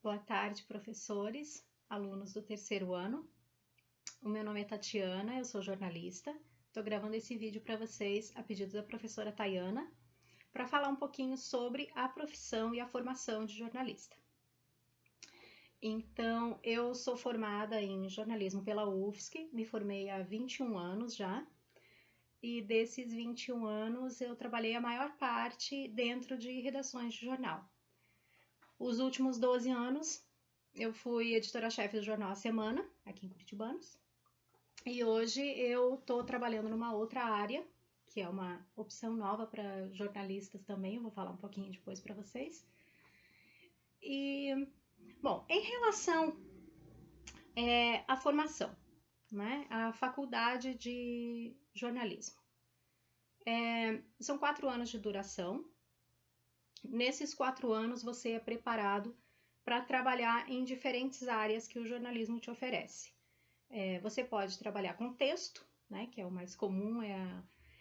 Boa tarde, professores, alunos do terceiro ano. O meu nome é Tatiana, eu sou jornalista. Estou gravando esse vídeo para vocês a pedido da professora Tayana, para falar um pouquinho sobre a profissão e a formação de jornalista. Então, eu sou formada em jornalismo pela UFSC, me formei há 21 anos já, e desses 21 anos eu trabalhei a maior parte dentro de redações de jornal. Os últimos 12 anos eu fui editora-chefe do jornal A Semana, aqui em Curitibanos, e hoje eu estou trabalhando numa outra área, que é uma opção nova para jornalistas também, eu vou falar um pouquinho depois para vocês. E, bom, em relação à formação, né, a faculdade de jornalismo. São 4 anos de duração. Nesses 4 anos você é preparado para trabalhar em diferentes áreas que o jornalismo te oferece. Você pode trabalhar com texto, né, que é o mais comum,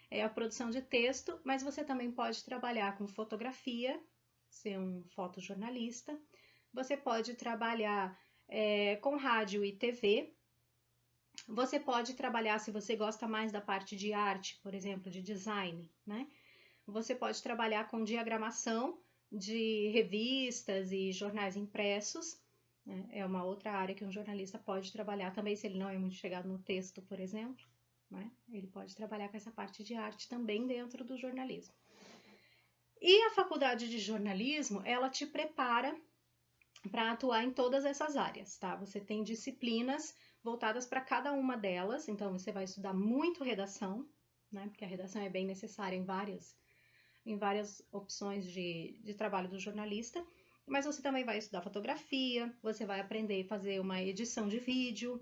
é a produção de texto, mas você também pode trabalhar com fotografia, ser um fotojornalista. Você pode trabalhar com rádio e TV. Você pode trabalhar, se você gosta mais da parte de arte, por exemplo, de design, né? Você pode trabalhar com diagramação de revistas e jornais impressos, né? É uma outra área que um jornalista pode trabalhar também, se ele não é muito chegado no texto, por exemplo, né? Ele pode trabalhar com essa parte de arte também dentro do jornalismo. E a faculdade de jornalismo, ela te prepara para atuar em todas essas áreas, tá? Você tem disciplinas voltadas para cada uma delas, então você vai estudar muito redação, né? Porque a redação é bem necessária em várias opções de trabalho do jornalista, mas você também vai estudar fotografia, você vai aprender a fazer uma edição de vídeo,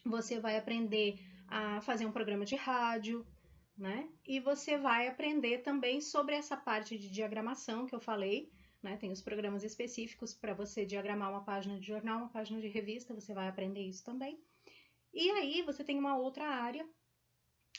você vai aprender a fazer um programa de rádio, né? E você vai aprender também sobre essa parte de diagramação que eu falei, né? Tem os programas específicos para você diagramar uma página de jornal, uma página de revista, você vai aprender isso também. E aí você tem uma outra área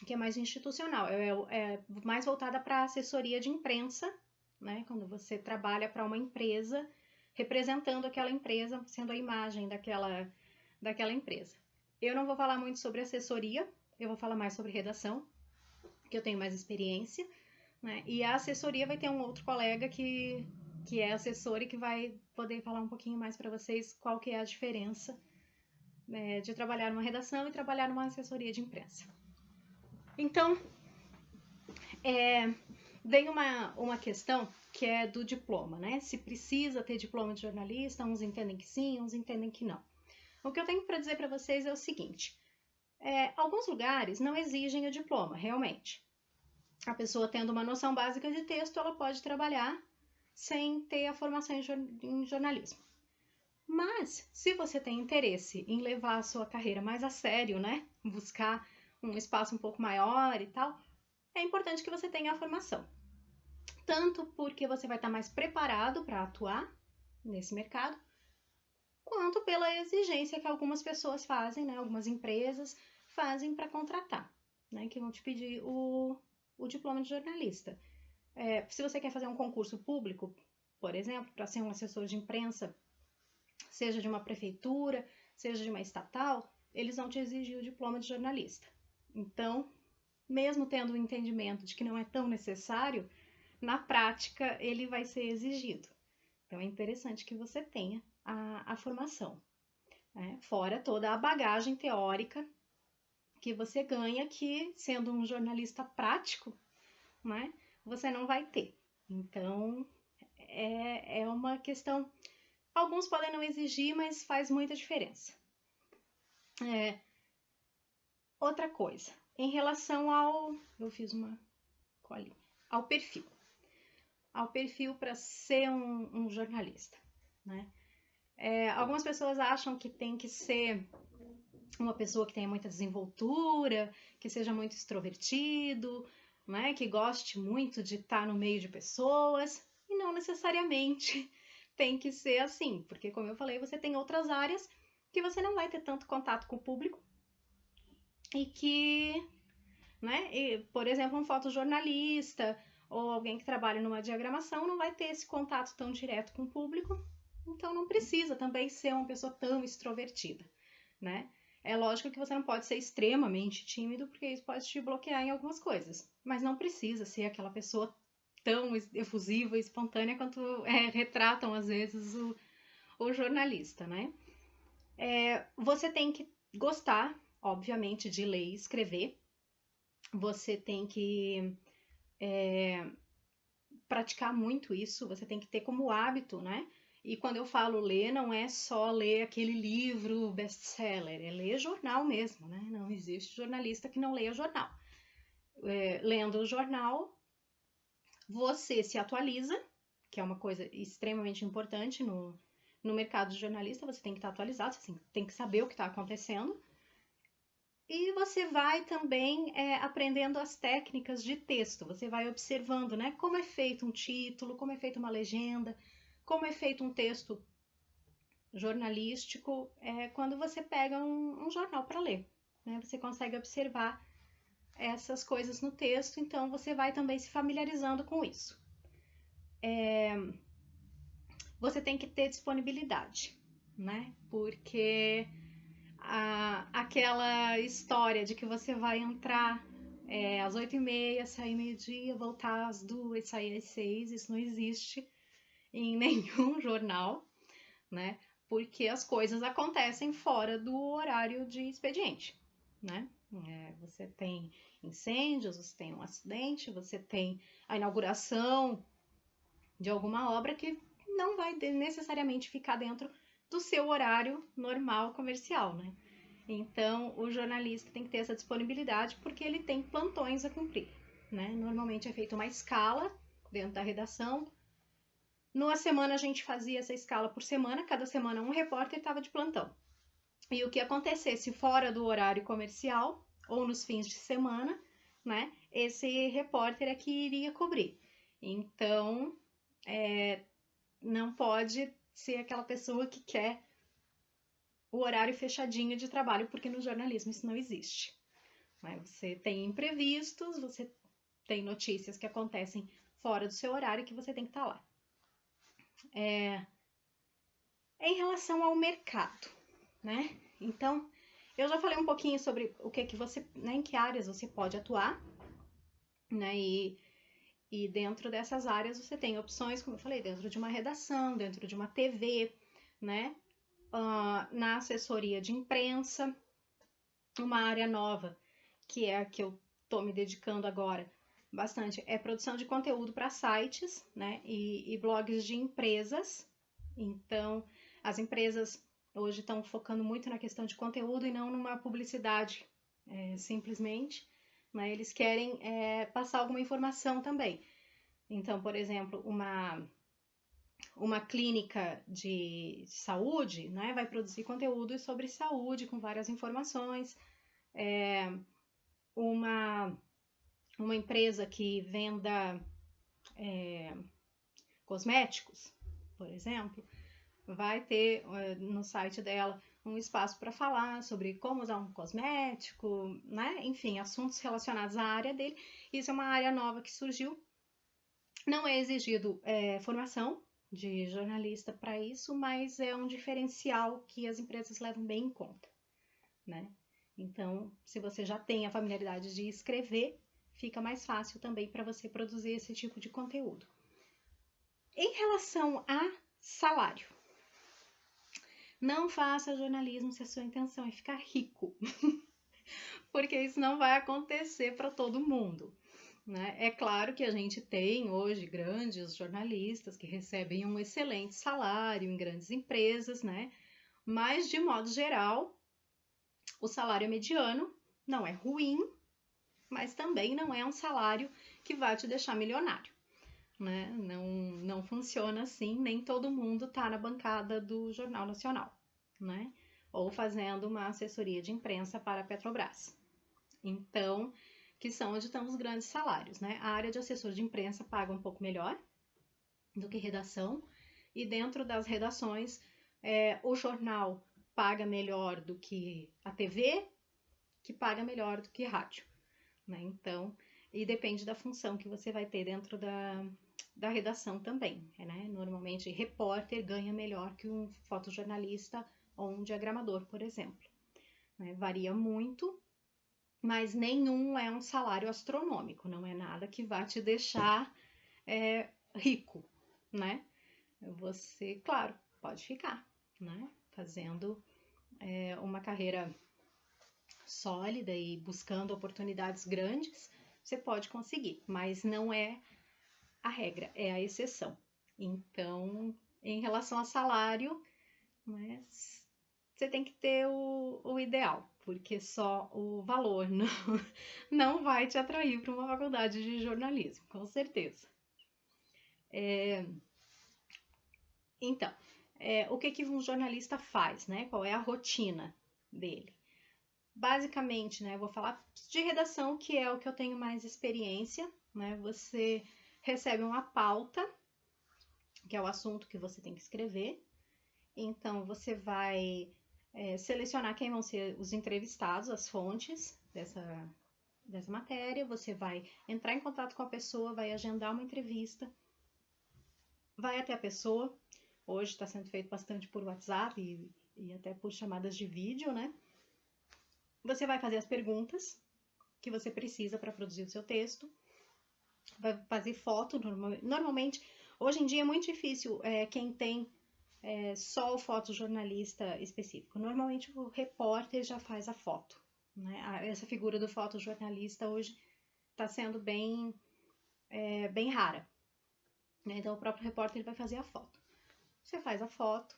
que é mais institucional, é mais voltada para assessoria de imprensa, né? Quando você trabalha para uma empresa, representando aquela empresa, sendo a imagem daquela empresa. Eu não vou falar muito sobre assessoria, eu vou falar mais sobre redação, que eu tenho mais experiência, né? E a assessoria vai ter um outro colega que é assessor e que vai poder falar um pouquinho mais para vocês qual que é a diferença, né, de trabalhar numa redação e trabalhar numa assessoria de imprensa. Então, vem uma questão que é do diploma, né? Se precisa ter diploma de jornalista, uns entendem que sim, uns entendem que não. O que eu tenho para dizer para vocês é o seguinte, alguns lugares não exigem o diploma, realmente. A pessoa tendo uma noção básica de texto, ela pode trabalhar sem ter a formação em jornalismo. Mas, se você tem interesse em levar a sua carreira mais a sério, né? Buscar um espaço um pouco maior e tal, é importante que você tenha a formação. Tanto porque você vai estar mais preparado para atuar nesse mercado, quanto pela exigência que algumas pessoas fazem, né? Algumas empresas fazem para contratar, né? Que vão te pedir o diploma de jornalista. Se você quer fazer um concurso público, por exemplo, para ser um assessor de imprensa, seja de uma prefeitura, seja de uma estatal, eles vão te exigir o diploma de jornalista. Então, mesmo tendo o entendimento de que não é tão necessário, na prática ele vai ser exigido. Então, é interessante que você tenha a formação, né? Fora toda a bagagem teórica que você ganha, que sendo um jornalista prático, né, você não vai ter. Então, é uma questão... Alguns podem não exigir, mas faz muita diferença. Outra coisa, em relação ao... Eu fiz uma colinha. Ao perfil para ser um jornalista, né? Algumas pessoas acham que tem que ser uma pessoa que tenha muita desenvoltura, que seja muito extrovertido, né? Que goste muito de estar no meio de pessoas, e não necessariamente tem que ser assim, porque como eu falei, você tem outras áreas que você não vai ter tanto contato com o público e que, né, por exemplo, um fotojornalista ou alguém que trabalha numa diagramação não vai ter esse contato tão direto com o público, Então não precisa também ser uma pessoa tão extrovertida, né? É lógico que você não pode ser extremamente tímido, porque isso pode te bloquear em algumas coisas. Mas não precisa ser aquela pessoa tão efusiva e espontânea quanto retratam às vezes o jornalista, né? Você tem que gostar, obviamente, de ler e escrever. Você tem que praticar muito isso, você tem que ter como hábito, né? E quando eu falo ler, não é só ler aquele livro best-seller, é ler jornal mesmo, né? Não existe jornalista que não leia jornal. Lendo o jornal, você se atualiza, que é uma coisa extremamente importante no mercado de jornalista, você tem que estar atualizado, você tem que saber o que está acontecendo. E você vai também aprendendo as técnicas de texto, você vai observando, né, como é feito um título, como é feita uma legenda, como é feito um texto jornalístico, quando você pega um jornal para ler, né, você consegue observar essas coisas no texto, então você vai também se familiarizando com isso. Você tem que ter disponibilidade, né, porque aquela história de que você vai entrar às 8h30, sair meio-dia, voltar às 2h, sair às 6h, isso não existe em nenhum jornal, né? Porque as coisas acontecem fora do horário de expediente, né? Você tem incêndios, você tem um acidente, você tem a inauguração de alguma obra que não vai necessariamente ficar dentro do seu horário normal comercial, né? Então, o jornalista tem que ter essa disponibilidade porque ele tem plantões a cumprir, né? Normalmente é feita uma escala dentro da redação. Numa semana a gente fazia essa escala por semana, cada semana um repórter estava de plantão. E o que acontecesse fora do horário comercial ou nos fins de semana, né? Esse repórter é que iria cobrir. Então, não pode ser aquela pessoa que quer o horário fechadinho de trabalho, porque no jornalismo isso não existe. Você tem imprevistos, você tem notícias que acontecem fora do seu horário que você tem que estar lá. Em relação ao mercado, né? Então, eu já falei um pouquinho sobre o que você, né, em que áreas você pode atuar, né? E dentro dessas áreas você tem opções, como eu falei, dentro de uma redação, dentro de uma TV, né? Na assessoria de imprensa, uma área nova, que é a que eu estou me dedicando agora bastante, é produção de conteúdo para sites, né, e blogs de empresas. Então, as empresas hoje estão focando muito na questão de conteúdo e não numa publicidade simplesmente, né, eles querem passar alguma informação também. Então, por exemplo, uma clínica de saúde, né, vai produzir conteúdo sobre saúde com várias informações. Uma empresa que venda cosméticos, por exemplo, vai ter no site dela um espaço para falar sobre como usar um cosmético, né? Enfim, assuntos relacionados à área dele. Isso é uma área nova que surgiu. Não é exigido formação de jornalista para isso, mas é um diferencial que as empresas levam bem em conta, né? Então, se você já tem a familiaridade de escrever, fica mais fácil também para você produzir esse tipo de conteúdo. Em relação a salário, não faça jornalismo se a sua intenção é ficar rico, porque isso não vai acontecer para todo mundo, né? É claro que a gente tem hoje grandes jornalistas que recebem um excelente salário em grandes empresas, né? Mas, de modo geral, o salário mediano não é ruim, mas também não é um salário que vai te deixar milionário, né? Não funciona assim, nem todo mundo está na bancada do Jornal Nacional, né? Ou fazendo uma assessoria de imprensa para a Petrobras. Então, que são onde estão os grandes salários, né? A área de assessor de imprensa paga um pouco melhor do que redação, e dentro das redações, o jornal paga melhor do que a TV, que paga melhor do que rádio, né? Então, e depende da função que você vai ter dentro da redação também, né? Normalmente, repórter ganha melhor que um fotojornalista ou um diagramador, por exemplo. Né? Varia muito, mas nenhum é um salário astronômico, não é nada que vá te deixar rico, né? Você, claro, pode ficar, né? Fazendo uma carreira sólida e buscando oportunidades grandes, você pode conseguir, mas não é a regra, é a exceção. Então, em relação a salário, né, você tem que ter o ideal, porque só o valor não vai te atrair para uma faculdade de jornalismo, com certeza. Então, o que um jornalista faz, né? Qual é a rotina dele? Basicamente, né, eu vou falar de redação, que é o que eu tenho mais experiência, né? Você recebe uma pauta, que é o assunto que você tem que escrever. Então, você vai selecionar quem vão ser os entrevistados, as fontes dessa matéria. Você vai entrar em contato com a pessoa, vai agendar uma entrevista, vai até a pessoa. Hoje está sendo feito bastante por WhatsApp e até por chamadas de vídeo, né? Você vai fazer as perguntas que você precisa para produzir o seu texto. Vai fazer foto, normalmente. Hoje em dia é muito difícil quem tem só o fotojornalista específico. Normalmente o repórter já faz a foto. Né? Essa figura do fotojornalista hoje está sendo bem rara. Né? Então o próprio repórter vai fazer a foto. Você faz a foto,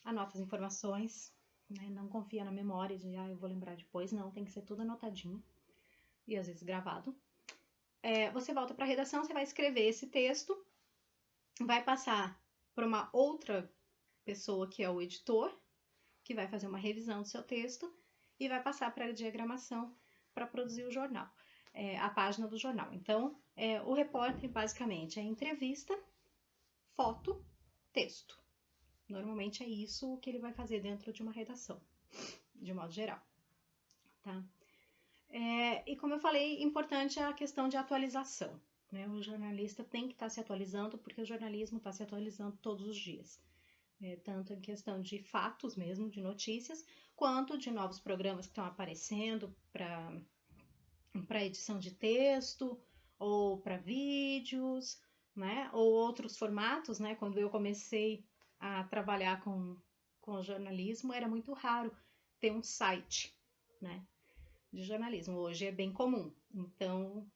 anota as informações, né? Não confia na memória de eu vou lembrar depois, não, tem que ser tudo anotadinho e às vezes gravado. Você volta para a redação, você vai escrever esse texto, vai passar para uma outra pessoa que é o editor, que vai fazer uma revisão do seu texto e vai passar para a diagramação para produzir o jornal, a página do jornal. Então, o repórter basicamente é entrevista, foto, texto. Normalmente é isso que ele vai fazer dentro de uma redação, de modo geral. Tá? E como eu falei, importante é a questão de atualização. Né? O jornalista tem que estar se atualizando, porque o jornalismo está se atualizando todos os dias. Tanto em questão de fatos mesmo, de notícias, quanto de novos programas que estão aparecendo para edição de texto, ou para vídeos, né? Ou outros formatos. Né? Quando eu comecei a trabalhar com jornalismo, era muito raro ter um site, né? De jornalismo. Hoje é bem comum. Então,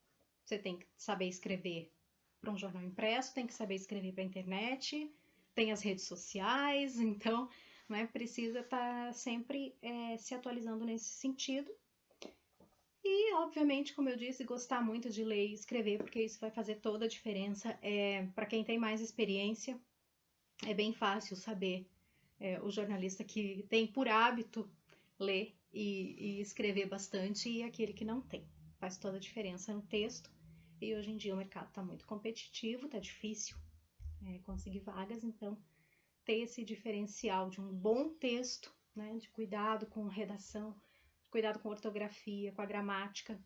você tem que saber escrever para um jornal impresso, tem que saber escrever para a internet, tem as redes sociais, então, né, precisa estar sempre se atualizando nesse sentido. E, obviamente, como eu disse, gostar muito de ler e escrever, porque isso vai fazer toda a diferença. Para quem tem mais experiência, é bem fácil saber o jornalista que tem por hábito ler e escrever bastante e aquele que não tem. Faz toda a diferença no texto. E hoje em dia o mercado está muito competitivo, está difícil conseguir vagas, então ter esse diferencial de um bom texto, né, de cuidado com redação, de cuidado com ortografia, com a gramática,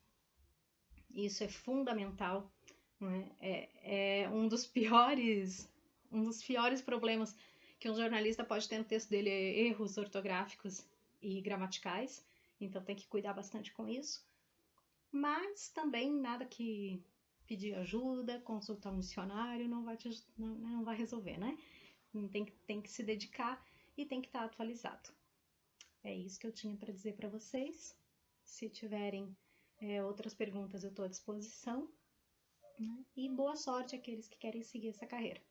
isso é fundamental. Né? É um dos piores problemas que um jornalista pode ter no texto dele, é erros ortográficos e gramaticais, então tem que cuidar bastante com isso. Mas também nada que pedir ajuda, consultar um dicionário não vai resolver, né? Tem que se dedicar e tem que estar atualizado. É isso que eu tinha para dizer para vocês. Se tiverem outras perguntas, eu estou à disposição. Né? E boa sorte àqueles que querem seguir essa carreira.